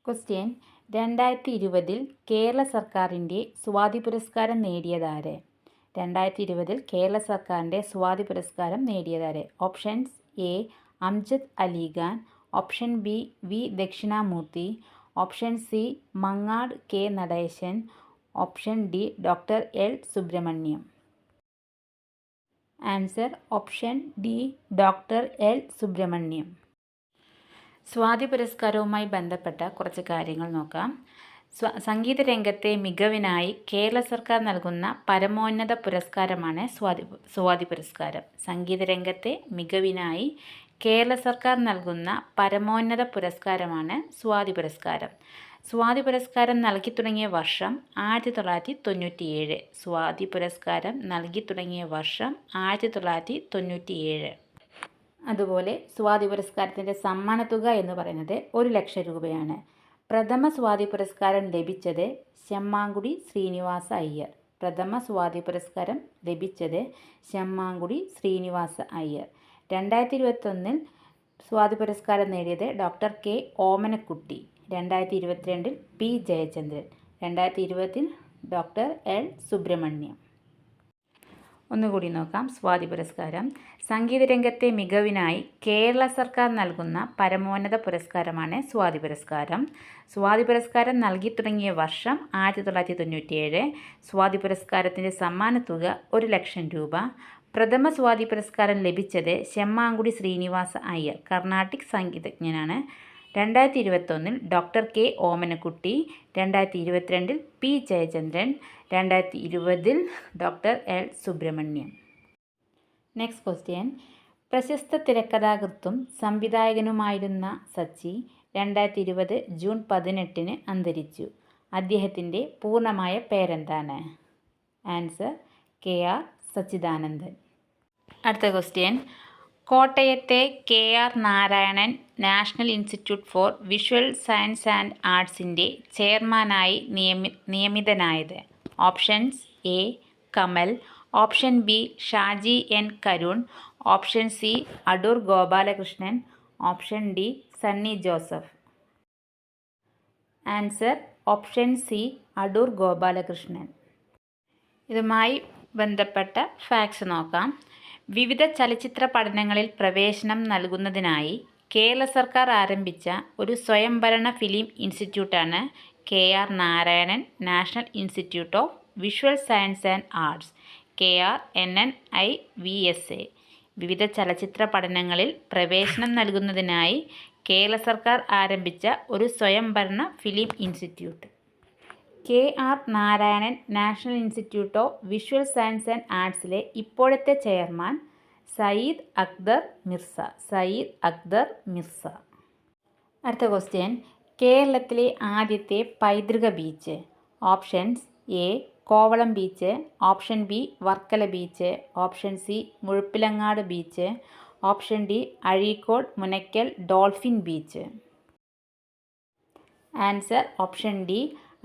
Question 2020 Kerala സർക്കാരിൻ്റെ സ്വാതി പുരസ്കാരം നേടിയതാര്? 2020 കേരള സർക്കാരിൻ്റെ സ്വാതി പുരസ്കാരം നേടിയതാര്? Options: A Amjad Ali Khan, option B V Dakshinamoorthy, option C Mangad K Nadesan, option D doctor L Subramaniam. Answer option D doctor L Subramaniam. Swathi പുരസ്കാരവുമായി ബന്ധപ്പെട്ട കുറച്ച് കാര്യങ്ങൾ നോക്കാം. സംഗീത രംഗത്തെ മികവിനായി കേരള സർക്കാർ നൽകുന്ന പരമോന്നത പുരസ്കാരമാണ് സ്വാതി പുരസ്കാരം. സംഗീത രംഗത്തെ മികവിനായി കേരള സർക്കാർ നൽകുന്ന പരമോന്നത പുരസ്കാരമാണ് സ്വാതി പുരസ്കാരം. സ്വാതി പുരസ്കാരം നൽകി തുടങ്ങിയ വർഷം 1997. സ്വാതി പുരസ്കാരം നൽകി തുടങ്ങിയ വർഷം 1997. അതുപോലെ സ്വാതി പുരസ്കാരത്തിൻ്റെ സമ്മാനത്തുക എന്ന് പറയുന്നത് 1,00,000 രൂപയാണ്. പ്രഥമ സ്വാതി പുരസ്കാരം ലഭിച്ചത് ശമ്മാങ്കുടി ശ്രീനിവാസ അയ്യർ. പ്രഥമ സ്വാതി പുരസ്കാരം ലഭിച്ചത് ശമ്മാങ്കുടി ശ്രീനിവാസ അയ്യർ. 2021 സ്വാതി പുരസ്കാരം നേടിയത് doctor K Omanakutty. 2022 P Jayachandran. 2020 doctor L Subramaniam. ഒന്നുകൂടി നോക്കാം. സ്വാതി പുരസ്കാരം സംഗീത രംഗത്തെ മികവിനായി കേരള സർക്കാർ നൽകുന്ന പരമോന്നത പുരസ്കാരമാണ് സ്വാതി പുരസ്കാരം. സ്വാതി പുരസ്കാരം നൽകി തുടങ്ങിയ വർഷം 1997. സ്വാതി പുരസ്കാരത്തിൻ്റെ സമ്മാനത്തുക 1,00,000 രൂപ. പ്രഥമ സ്വാതി പുരസ്കാരം ലഭിച്ചത് ശമ്മാങ്കുടി ശ്രീനിവാസ അയ്യർ, കർണാട്ടിക് സംഗീതജ്ഞനാണ്. 2021 doctor K Omanakutty. 2022 P Jayachandran. 2020 doctor L Subramaniam. Next question. പ്രശസ്ത തിരക്കഥാകൃത്തും സംവിധായകനുമായിരുന്ന സച്ചി 2020 ജൂൺ 18 അന്തരിച്ചു. അദ്ദേഹത്തിൻ്റെ പൂർണ്ണമായ പേരെന്താണ്? Answer K R Sachidanandan. അടുത്ത ക്വസ്റ്റ്യൻ. കോട്ടയത്തെ K R Narayanan national institute for visual science and ആർട്സിൻ്റെ ചെയർമാനായി നിയമിതനായത്? Options: A Kamal, option B Shaji N Karun, option C Adoor Gopalakrishnan, option D Sunny Joseph. Answer option C Adoor Gopalakrishnan. ഇതുമായി ബന്ധപ്പെട്ട ഫാക്ട്സ് നോക്കാം. വിവിധ ചലച്ചിത്ര പഠനങ്ങളിൽ പ്രവേശനം നൽകുന്നതിനായി കേരള സർക്കാർ ആരംഭിച്ച ഒരു സ്വയംഭരണ ഫിലിം ഇൻസ്റ്റിറ്റ്യൂട്ടാണ് K R Narayanan national institute of visual science and arts, KRNNIVSA. വിവിധ ചലച്ചിത്ര പഠനങ്ങളിൽ പ്രവേശനം നൽകുന്നതിനായി കേരള സർക്കാർ ആരംഭിച്ച ഒരു സ്വയംഭരണ film institute. K R Narayanan national institute of visual science and ആർട്സിലെ ഇപ്പോഴത്തെ ചെയർമാൻ സയ്യിദ് അക്തർ മിർസ. അടുത്ത ക്വസ്റ്റ്യൻ. കേരളത്തിലെ ആദ്യത്തെ പൈതൃക beach? Options: A Kovalam beach, option B Varkala beach, option C Muzhappilangad beach, option D Azhikode Munakkal dolphin beach. Answer option D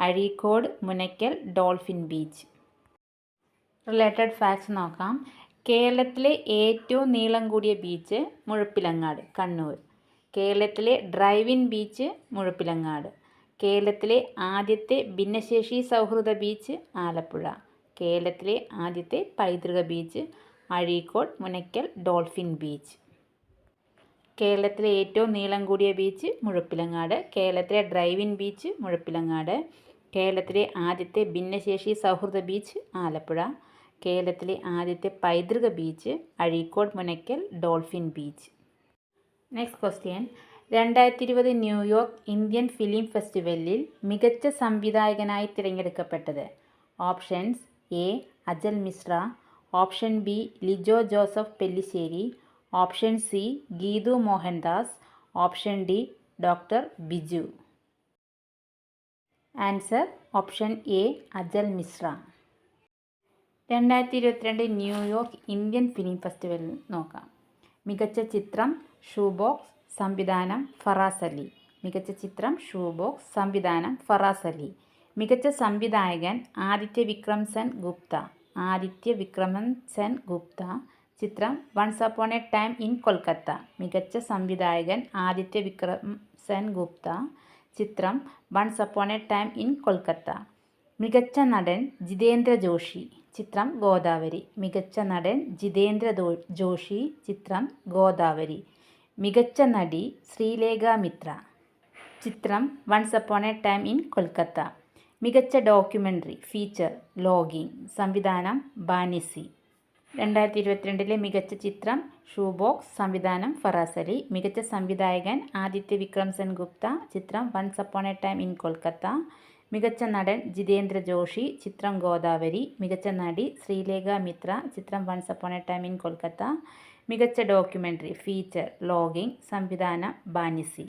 Azhikode Munakkal dolphin beach. Related facts നോക്കാം. കേരളത്തിലെ ഏറ്റവും നീളം കൂടിയ ബീച്ച് മുഴുപ്പിലങ്ങാട്, കണ്ണൂർ. കേരളത്തിലെ ഡ്രൈവിൻ ബീച്ച് മുഴുപ്പിലങ്ങാട്. കേരളത്തിലെ ആദ്യത്തെ ഭിന്നശേഷി സൗഹൃദ ബീച്ച് ആലപ്പുഴ. കേരളത്തിലെ ആദ്യത്തെ പൈതൃക beach Azhikode Munakkal dolphin beach. കേരളത്തിലെ ഏറ്റവും നീളം കൂടിയ ബീച്ച് മുഴുപ്പിലങ്ങാട്. കേരളത്തിലെ ഡ്രൈവിൻ ബീച്ച് മുഴുപ്പിലങ്ങാട്. കേരളത്തിലെ ആദ്യത്തെ ഭിന്നശേഷി സൗഹൃദ ബീച്ച് ആലപ്പുഴ. കേരളത്തിലെ ആദ്യത്തെ പൈതൃക beach Azhikode Munakkal dolphin beach. Next question. 2020 New York Indian film ഫെസ്റ്റിവലിൽ മികച്ച സംവിധായകനായി തിരഞ്ഞെടുക്കപ്പെട്ടത്? Options: A agile Mishra, option B Lijo Joseph Pellissery, option C Geethu Mohandas, option D doctor Biju. Answer option A agile Mishra. 2022 New York Indian film festival നോക്കാം. മികച്ച ചിത്രം ഷൂ ബോക്സ്, സംവിധാനം ഫറാസ് അലി. മികച്ച ചിത്രം ഷൂ ബോക്സ്, സംവിധാനം ഫറാസ് അലി. മികച്ച സംവിധായകൻ ആദിത്യ വിക്രമൻ സെൻ ഗുപ്ത. ചിത്രം once upon a time in Kolkata. മികച്ച സംവിധായകൻ ആദിത്യ വിക്രം സെൻ ഗുപ്ത. ചിത്രം once upon a time in Kolkata. മികച്ച നടൻ ജിതേന്ദ്ര ജോഷി, ചിത്രം ഗോദാവരി. മികച്ച നടൻ ജിതേന്ദ്ര ജോഷി, ചിത്രം ഗോദാവരി. മികച്ച നടി ശ്രീലേഖ മിത്ര, ചിത്രം once upon a time in Kolkata. മികച്ച ഡോക്യുമെൻ്ററി ഫീച്ചർ ലോഗിംഗ്, സംവിധാനം ബാനിസി. 2022 മികച്ച ചിത്രം ഷൂ ബോക്സ്, സംവിധാനം ഫറാസ് അലി. മികച്ച സംവിധായകൻ ആദിത്യ വിക്രം സെൻ ഗുപ്ത, ചിത്രം once upon a time in Kolkata. മികച്ച നടൻ ജിതേന്ദ്ര ജോഷി, ചിത്രം ഗോദാവരി. മികച്ച നടി ശ്രീലേഖ മിത്ര, ചിത്രം once upon a time in Kolkata. മികച്ച ഡോക്യുമെൻ്ററി ഫീച്ചർ ലോഗിംഗ്, സംവിധാനം ബാനിസി.